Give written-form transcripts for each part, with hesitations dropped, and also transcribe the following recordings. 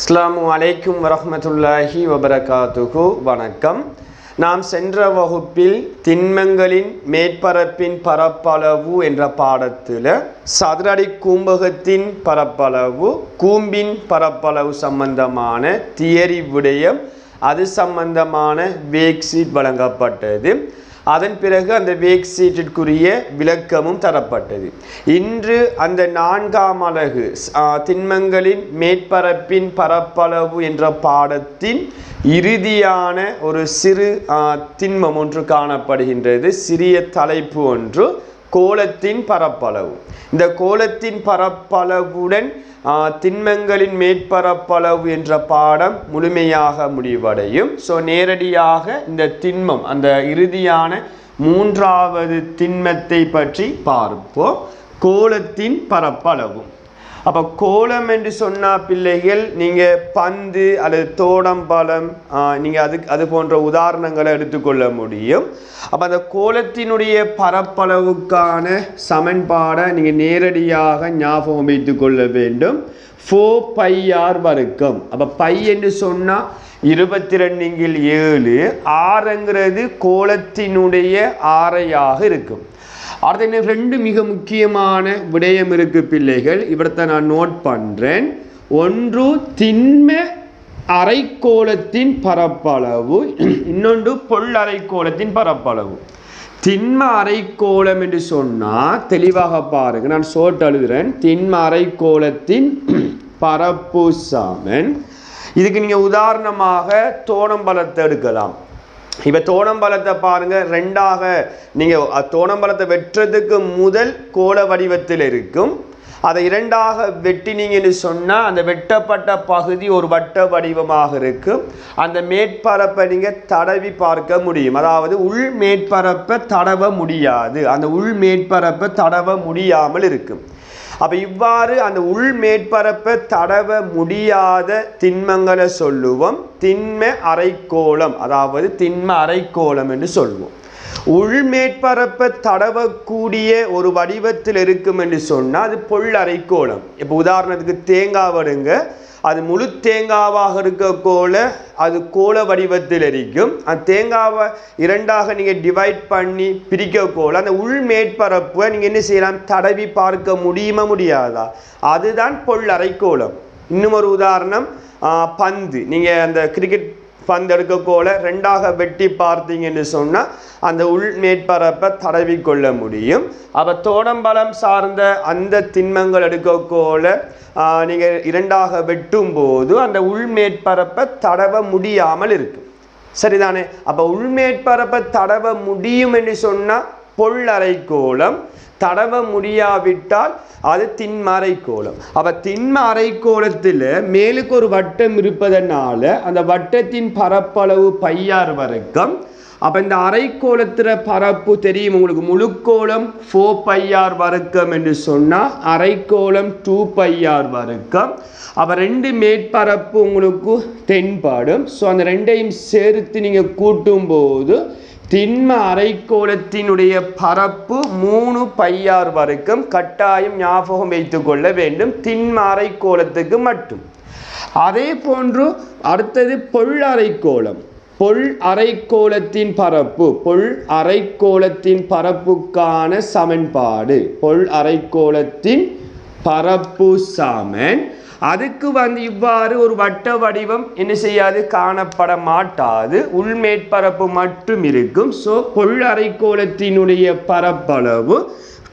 அஸ்ஸலாமு அலைக்கும் வரஹ்மத்துல்லாஹி வபரகாத்துஹு. வணக்கம். நாம் சென்ற வகுப்பில் திண்மங்களின் மேற்பரப்பின் பரப்பளவு என்ற பாடத்தில் சதுரடி கூம்பகத்தின் பரப்பளவு, கூம்பின் பரப்பளவு சம்பந்தமான தியரி விடயம், அது சம்பந்தமான வேக் ஷீட் வழங்கப்பட்டது. அதன் பிறகு அந்த வேக் ஷீட்டிற்குரிய விளக்கமும் தரப்பட்டது. இன்று அந்த 4ஆம் அலகு திண்மங்களின் மேற்பரப்பின் பரப்பளவு என்ற பாடத்தின் இறுதியான ஒரு சிறு திண்மம் ஒன்று காணப்படுகின்றது. சிறிய தலைப்பு ஒன்று, கோளத்தின் பரப்பளவு. இந்த கோளத்தின் பரப்பளவுடன் திண்மங்களின் மேற்பரப்பளவு என்ற பாடம் முழுமையாக முடிவடையும். நேரடியாக இந்த திண்மம், அந்த இறுதியான 3வது திண்மத்தை பற்றி பார்ப்போம். கோளத்தின் பரப்பளவு. அப்போ கோளம் என்று சொன்னால் பிள்ளைகள், நீங்கள் பந்து அல்லது தோடம்பழம், நீங்கள் அது போன்ற உதாரணங்களை எடுத்துக்கொள்ள முடியும். அப்போ அந்த கோளத்தினுடைய பரப்பளவுக்கான சமன்பாடை நீங்கள் நேரடியாக ஞாபகம் வைத்து கொள்ள வேண்டும். 4πr வர்க்கம். அப்போ பை என்று சொன்னால் 22/7, ஆறுங்கிறது கோளத்தினுடைய ஆரையாக இருக்கும். அடுத்த 2 மிக முக்கியமான விடயம் இருக்கு பிள்ளைகள், இவரத்தை நான் நோட் பண்ணுறேன். ஒன்று திண்ம அரைக்கோளத்தின் பரப்பளவு, இன்னொன்று பொல்லறைக்கோளத்தின் பரப்பளவு. திண்ம அரைக்கோளம் என்று சொன்னால் தெளிவாக பாருங்க, நான் சோட்டு எழுதுறேன். திண்ம அரைக்கோளத்தின் பரப்பு சமன், இதுக்கு நீங்கள் உதாரணமாக தோடம்பழத்தை எடுக்கலாம். இப்போ தோடம்பழத்தை பாருங்கள், 2ஆக நீங்கள் தோடம்பழத்தை வெட்டுறதுக்கு முதல் கோள வடிவத்தில் இருக்கும். அதை 2ஆக வெட்டினீங்கன்னு சொன்னால் அந்த வெட்டப்பட்ட பகுதி ஒரு வட்ட வடிவமாக இருக்கும். அந்த மேற்பரப்பை நீங்கள் தடவி பார்க்க முடியும். அதாவது உள் மேற்பரப்பை தடவ முடியாது, அந்த உள் மேற்பரப்பை தடவ முடியாமல் இருக்கும். அப்போ இவ்வாறு அந்த உள் மேற்பரப்பை தடவ முடியாத திண்மங்களை சொல்லுவோம் திண்ம அரைக்கோளம், அதாவது திண்ம அரைக்கோளம் என்று சொல்லுவோம். உள் மேற்பரப்பை தடவக்கூடிய ஒரு வடிவத்தில் இருக்கும் என்று சொன்னால் அது பொல்லறைக்கோளம். இப்போ உதாரணத்துக்கு தேங்காய் வடுங்க, அது முழு தேங்காவாக இருக்கக்கோல அது கோள வடிவத்தில் இருக்கும். அந்த தேங்காவை 2ஆக நீங்கள் டிவைட் பண்ணி பிரிக்கக்கோல அந்த உள் மேற்பரப்பை நீங்கள் என்ன செய்யலாம், தடவி பார்க்க முடியுமா முடியாதா? அதுதான் பொல்லறைக்கோளம். இன்னும் ஒரு உதாரணம், பந்து. நீங்கள் அந்த கிரிக்கெட் பந்து எடுக்கக்கோல 2ஆக வெட்டி பார்த்தீங்கன்னு சொன்னால் அந்த உள் மேற்பரப்பை தடவி கொள்ள முடியும். அப்போ தோடம்பழம் சார்ந்த அந்த திண்மங்கள் எடுக்கக்கோல நீங்கள் 2ஆக வெட்டும் போது அந்த உள் மேற்பரப்பை தடவ முடியாமல் இருக்கும். சரிதானே? அப்போ உள் மேற்பரப்பை தடவ முடியும் என்று சொன்னால் பொல்லறைக்கோளம், தடவ முடியாவிட்டால் அது திண்ம அரைக்கோளம். அப்போ திண்ம அரைக்கோளத்தில் மேலுக்கு ஒரு வட்டம் இருப்பதனால அந்த வட்டத்தின் பரப்பளவு πr வர்க்கம். அப்போ இந்த அரைக்கோளத்தில் பரப்பு தெரியும் உங்களுக்கு, முழுக்கோளம் 4πr வர்க்கம் என்று சொன்னால் அரைக்கோளம் 2πr வர்க்கம். அப்போ 2 மேற்பரப்பு உங்களுக்கு தென்படும். அந்த 2ஐயும் சேர்த்து நீங்கள் கூட்டும் போது திண்ம அரைக்கோளத்தினுடைய பரப்பு 3πr வர்க்கம். கட்டாயம் ஞாபகம் வைத்து கொள்ள வேண்டும், திண்ம அரைக்கோளத்துக்கு மட்டும். அதே போன்று அடுத்தது பொல்லறைக்கோளம். பொல்லறைக்கோளத்தின் பரப்பு, பொல்லறைக்கோளத்தின் பரப்புக்கான சமன்பாடு, பொல்லறைக்கோளத்தின் பரப்பு சமன். அதுக்கு இவ்வாறு ஒரு வட்ட வடிவம் என்ன செய்யாது, காணப்பட மாட்டாது, உள் மேற்பரப்பு மட்டும் இருக்கும். பொல்லறைக்கோளத்தினுடைய பரப்பளவு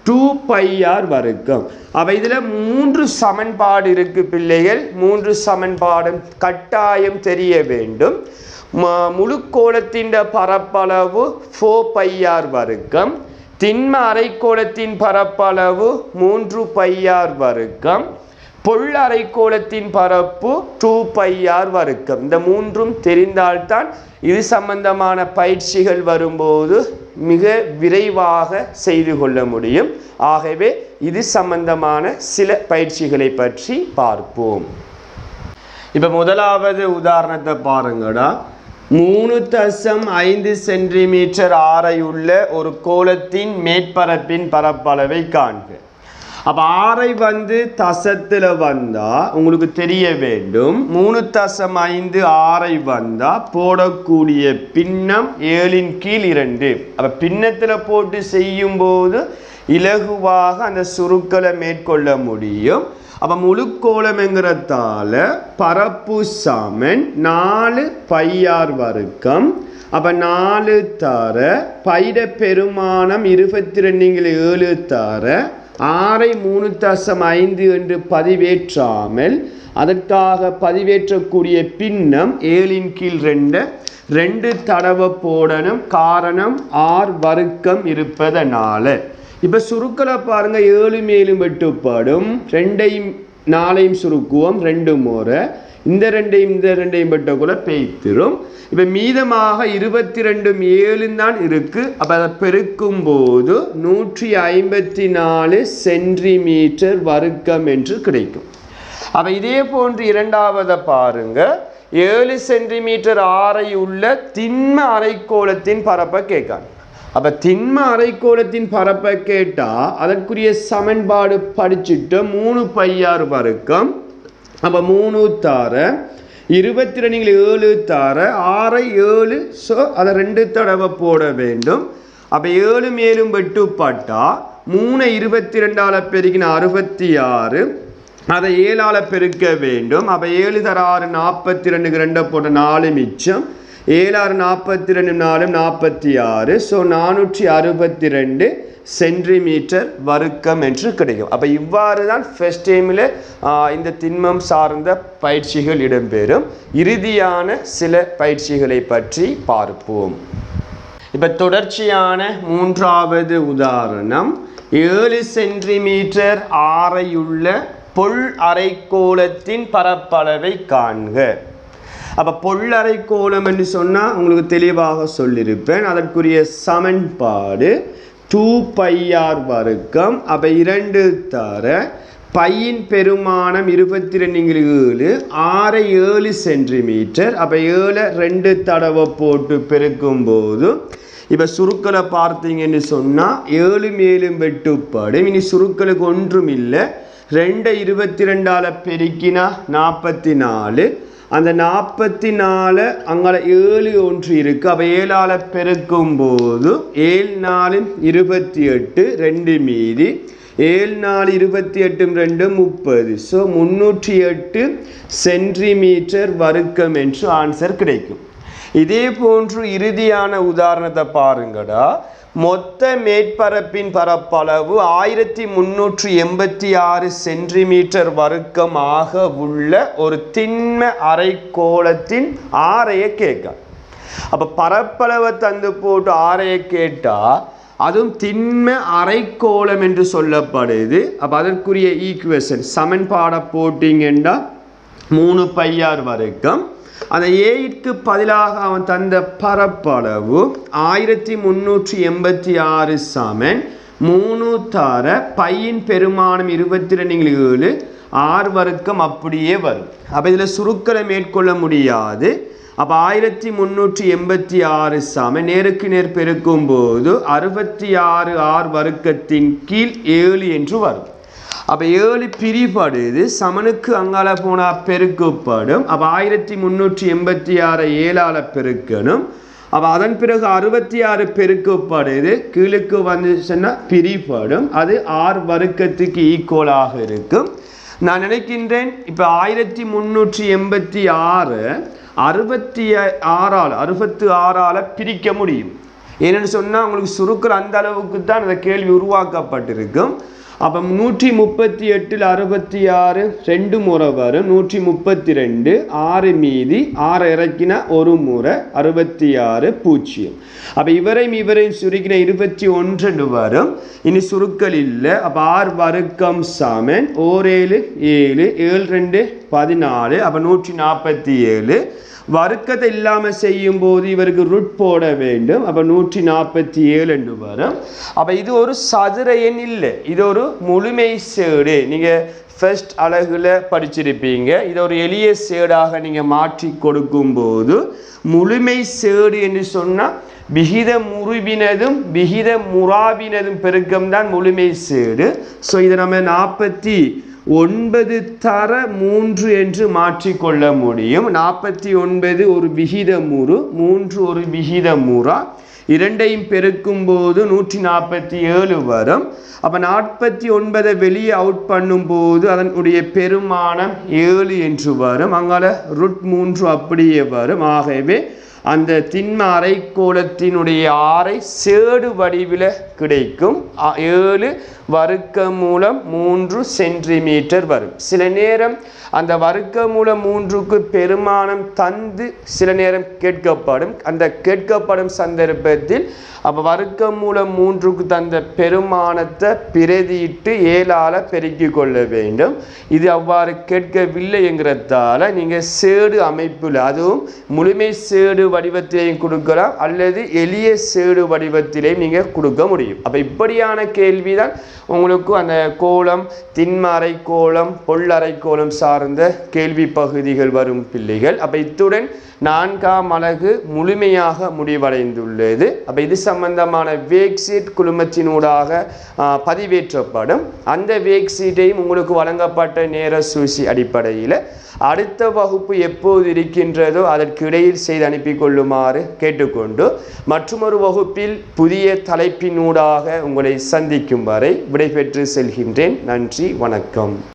2πr வர்க்கம். அப்போ இதில் 3 சமன்பாடு இருக்கு பிள்ளைகள். 3 சமன்பாடும் கட்டாயம் தெரிய வேண்டும். முழுக்கோளத்தின் பரப்பளவு 4πr வர்க்கம், திண்ம அரைக்கோளத்தின் பரப்பளவு 3πr வர்க்கம், பொல்லறைக்கோளத்தின் பரப்பு 2πr வர்க்கம். இந்த 3ம் தெரிந்தால்தான் இது சம்பந்தமான பயிற்சிகள் வரும்போது மிக விரைவாக செய்து கொள்ள முடியும். ஆகவே இது சம்பந்தமான சில பயிற்சிகளை பற்றி பார்ப்போம். இப்போ முதலாவது உதாரணத்தை பாருங்கடா. 3.5 சென்டிமீட்டர் ஆரையுள்ள ஒரு கோளத்தின் மேற்பரப்பின் பரப்பளவை காண்க. அப்போ 6ஐ வந்து தசத்தில் வந்தால் உங்களுக்கு தெரிய வேண்டும் 3.5 6ஐ வந்தால் போடக்கூடிய பின்னம் 7/2. அப்போ பின்னத்தில் போட்டு செய்யும்போது இலகுவாக அந்த சுருக்களை மேற்கொள்ள முடியும். அப்போ முழுக்கோளம்ங்கிறதால பரப்பு சமன் 4 πr வர்க்கம். அப்போ 4 தர பைட பெருமானம் 22/7 தர 6ஐ 3.5 என்று பதிவேற்றாமல் அதற்காக பதிவேற்றக்கூடிய பின்னம் 7/2 2 தடவை போடணும். காரணம் r வர்க்கம் இருப்பதனால. இப்போ சுருக்களை பாருங்க 7 மேலும் வெட்டுப்படும் 2ஐயும் 4ஐயும் சுருக்குவோம் 2 முறை இந்த 2ஐயும் வெட்டக்குள்ள பெய்த்திரும். இப்போ மீதமாக 22 7 தான் இருக்கு. அப்போ அதை பெருக்கும் போது 154 சென்டிமீட்டர் வர்க்கம் என்று கிடைக்கும். அப்போ இதே போன்று இரண்டாவதை பாருங்க 7 சென்டிமீட்டர் ஆரை உள்ள திண்ம அரைக்கோளத்தின் பரப்பை கேட்காங்க. அப்போ திண்ம அரைக்கோளத்தின் பரப்பை கேட்டால் அதற்குரிய சமன்பாடு படிச்சுட்டு 3 πr வர்க்கம். அப்போ 3 தர 22/7 தர 6ஐ 7 ஸோ அதை 2 தடவை போட வேண்டும். அப்போ 7 மேலும் வெட்டுப்பட்டா 3 22ஆல் பெருக்கின 66 அதை 7ஆல் பெருக்க வேண்டும். அப்போ 7 தர 6 42 2 போட்ட 4 மிச்சம் 7 6 42 4 46 ஸோ 462 சென்டிமீட்டர் வர்க்கம் என்று கிடைக்கும். அப்போ இவ்வாறு தான் ஃபர்ஸ்ட் டைமில் இந்த திண்மம் சார்ந்த பயிற்சிகள் இடம்பெறும். இறுதியான சில பயிற்சிகளை பற்றி பார்ப்போம். இப்போ தொடர்ச்சியான மூன்றாவது உதாரணம் 7 சென்டிமீட்டர் ஆரையுள்ள பொல் அரைக்கோளத்தின் பரப்பளவை காண்க. அப்போ பொல் அரைக்கோளம் என்று சொன்னால் உங்களுக்கு தெளிவாக சொல்லியிருப்பேன். அதற்குரிய சமன்பாடு 2 πr வர்க்கம். அப்போ 2 தர பையின் பெருமானம் 22/7 6ஐ 7 சென்டிமீட்டர். அப்போ 7 2 தடவை போட்டு பெருக்கும் போது இப்போ சுருக்களை பார்த்தீங்கன்னு சொன்னால் 7 மேலும் வெட்டுப்படும். இனி சுருக்களுக்கு ஒன்றும் இல்லை. 2 22ஆல் பெருக்கினா 44 அந்த 44 அங்கே 7 ஒன்று இருக்குது. அப்போ 7ஆல் பெருக்கும் போது 7 4 28 2 மீதி 7 4 28 2 30 ஸோ 308 சென்டிமீட்டர் வர்க்கம் என்று ஆன்சர் கிடைக்கும். இதே போன்று இறுதியான உதாரணத்தை பாருங்கடா. மொத்த மேற்பரப்பின் பரப்பளவு 1386 சென்டிமீட்டர் வர்க்கமாக உள்ள ஒரு திண்ம அரைக்கோளத்தின் ஆரையை கேட்க. அப்போ பரப்பளவை தந்து போட்டு ஆரையை கேட்டால் அதுவும் திண்ம அரைக்கோளம் என்று சொல்லப்படுது. அப்போ அதற்குரிய ஈக்குவேஷன் சமன்பாடை போட்டிங்கன்னா 3 πr வர்க்கம். அந்த ஏக்கு பதிலாக அவன் தந்த பரப்பளவு 1386 சமன் 3 தர பையின் பெருமானம் 22/7 r வர்க்கம் அப்படியே வரும். அப்போ இதில் சுருக்களை மேற்கொள்ள முடியாது. அப்போ 1386 சமன் நேருக்கு நேர் பெருக்கும் போது 66 r வர்க்கத்தின் கீழ் 7 என்று வரும். அப்போ 7 பிரிபடுது. சமனுக்கு அங்கால போனால் பெருக்கப்படும். அப்போ 1386 7ஆல் பெருக்கணும். அப்போ அதன் பிறகு 66 பெருக்கப்படுது. கீழுக்கு வந்து சொன்னால் பிரிபடும். அது r வர்க்கத்துக்கு ஈக்குவலாக இருக்கும். நான் நினைக்கின்றேன் இப்போ 1386 66ஆல் பிரிக்க முடியும். ஏன்னு சொன்னால் உங்களுக்கு சுருக்கிற அந்த அளவுக்கு தான் அந்த கேள்வி உருவாக்கப்பட்டிருக்கும். அப்போ 138 66 2 முறை வரும். 132 6 மீதி 6 இறக்கினா 1 முறை 66 0. அப்போ இவரையும் சுருக்கின 21 வரும். இனி சுருக்கள் இல்லை. அப்போ r வர்க்கம் சமன் 7 7 7 2 14. அப்போ 147. வர்க்கத்தை இல்லாமல் செய்யும் போது இவருக்கு ரூட் போட வேண்டும். அப்போ 147 என்று வரும். அப்போ இது ஒரு சதுர எண் இல்லை, இது ஒரு முழுமை சேடு. நீங்கள் ஃபர்ஸ்ட் அலகுல படிச்சிருப்பீங்க. இதை ஒரு எளிய சேடாக நீங்கள் மாற்றி கொடுக்கும்போது முழுமை சேடு என்று சொன்னால் விகித முறிவினதும் விகித முறாவினதும் பெருக்கம் தான் முழுமை சேடு. ஸோ இதை நம்ம 49 தர 3 என்று மாற்றிக்கொள்ள முடியும். 49 ஒரு விகித முறு, 3 ஒரு விகித முறா. இரண்டையும் பெருக்கும் போது 147 வரும். அப்போ 49 வெளியே அவுட் பண்ணும்போது அதனுடைய பெருமானம் 7 என்று வரும். அங்கால √3 அப்படியே வரும். ஆகவே அந்த திண்ம அரைக்கோளத்தினுடைய ஆரை சேடு வடிவில் கிடைக்கும். 7 வர்க்கமூலம் 3 சென்டிமீட்டர் வரும். சில நேரம் அந்த வர்க்கமூலம் 3க்கு பெருமானம் தந்து சில நேரம் கேட்கப்படும். அந்த கேட்கப்படும் சந்தர்ப்பத்தில் அப்போ வர்க்கமூலம் 3க்கு தந்த பெருமானத்தை பிரதியிட்டு 7ஆல் பெருக்கி கொள்ள வேண்டும். இது அவ்வாறு கேட்கவில்லை என்கிறதால நீங்கள் சேடு அமைப்பில், அதுவும் முழுமை சேடு வடிவத்திலையும் கொடுக்கலாம் அல்லது எளிய சேடு வடிவத்திலையும் நீங்கள் கொடுக்க முடியும். அப்போ இப்படியான கேள்வி தான் உங்களுக்கு அந்த கோளம், திண்ம அரைக்கோளம், பொல்லறைக்கோளம் சார்ந்த கேள்வி பகுதிகள் வரும் பிள்ளைகள். அப்போ இத்துடன் 4ஆம் அலகு முழுமையாக முடிவடைந்துள்ளது. அப்போ இது சம்பந்தமான வேக் ஷீட் குழுமத்தினூடாக பதிவேற்றப்படும். அந்த வேக் ஷீட்டையும் உங்களுக்கு வழங்கப்பட்ட நேர சூசி அடிப்படையில் அடுத்த வகுப்பு எப்போது இருக்கின்றதோ அதற்கு இடையில் செய்து அனுப்பி கொள்ளுமாறு கேட்டுக்கொண்டு மற்றொரு வகுப்பில் புதிய தலைப்பினூடாக உங்களை சந்திக்கும் வரை விடைபெற்று செல்கின்றேன். நன்றி, வணக்கம்.